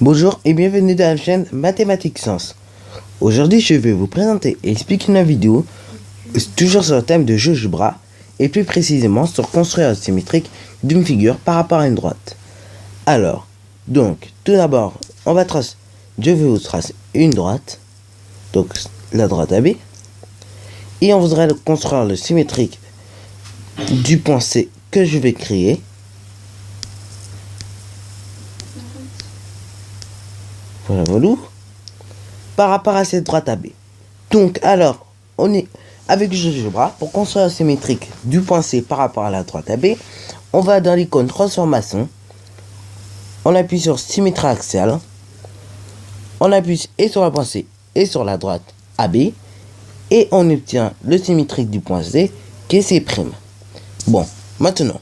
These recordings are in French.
Bonjour et bienvenue dans la chaîne Mathématiques Sens. Aujourd'hui, je vais vous présenter et expliquer une vidéo toujours sur le thème de GeoGebra et plus précisément sur construire la symétrique d'une figure par rapport à une droite. Alors, donc, tout d'abord, je vais vous tracer une droite, donc la droite AB, et on voudrait construire le symétrique du point C que je vais créer. Voilà, par rapport à cette droite AB. Donc, alors, on est avec GeoGebra pour construire la symétrique du point C par rapport à la droite AB. On va dans l'icône transformation. On appuie sur symétrie axiale. On appuie et sur le point C et sur la droite AB. Et on obtient le symétrique du point C qui est C'. Bon, maintenant.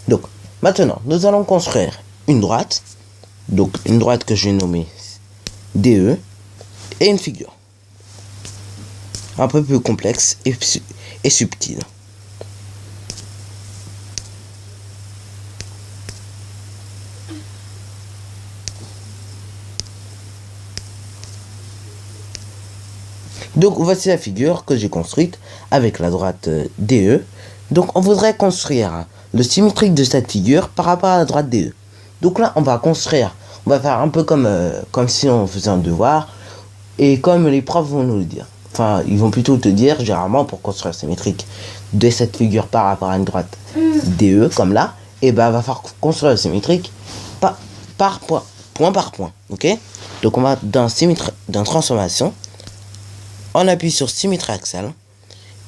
Donc, maintenant, nous allons construire une droite. Donc, une droite que je vais nommer DE. Et une figure. Un peu plus complexe et subtile. Donc, voici la figure que j'ai construite avec la droite DE. Donc, on voudrait construire le symétrique de cette figure par rapport à la droite DE. Donc là, on va faire un peu comme si on faisait un devoir. Et comme les profs vont nous le dire. Enfin, ils vont plutôt te dire, généralement, pour construire la symétrique de cette figure par rapport à une droite DE, comme là, et ben, va falloir construire la symétrique par point, point par point. Ok? Donc, on va dans transformation. On appuie sur symétrie axiale.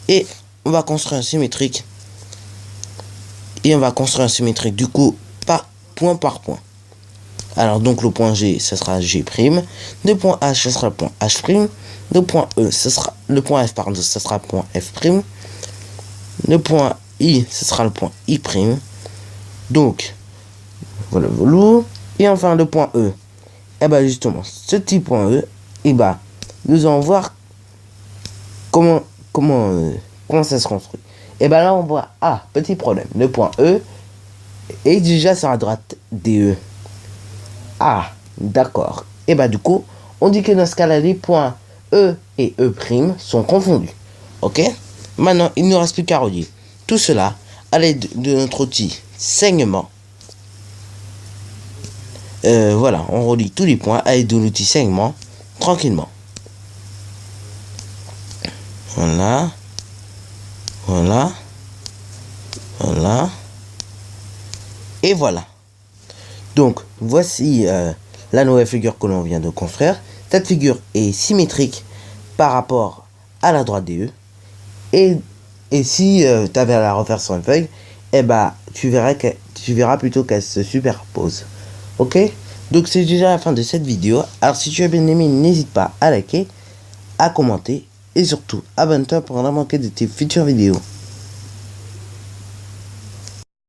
Et on va construire un symétrique. Et on va construire un symétrique, du coup, point par point. Alors, donc, le point G, ce sera G'. Le point H, ce sera le point H'. Le point E, le point F, pardon, ce sera le point F'. Le point I, ce sera le point I'. Donc, voilà. Et enfin, le point E. Et ben, justement, ce petit point E, et ben, nous allons voir comment ça se construit. Et ben là, on voit, petit problème. Le point E est déjà sur la droite DE. D'accord. Et bah du coup, on dit que dans ce cas-là, les points E et E' sont confondus. Ok? Maintenant, il ne nous reste plus qu'à relier tout cela à l'aide de notre outil saignement. Voilà, on relie tous les points à l'aide de l'outil saignement tranquillement. Voilà. Et voilà. Donc, voici la nouvelle figure que l'on vient de construire. Cette figure est symétrique par rapport à la droite DE. Et si tu avais à la refaire sur une feuille, eh ben, tu verras plutôt qu'elle se superpose. Ok? Donc, c'est déjà la fin de cette vidéo. Alors, si tu as bien aimé, n'hésite pas à liker, à commenter et surtout, abonne-toi pour ne pas manquer de tes futures vidéos.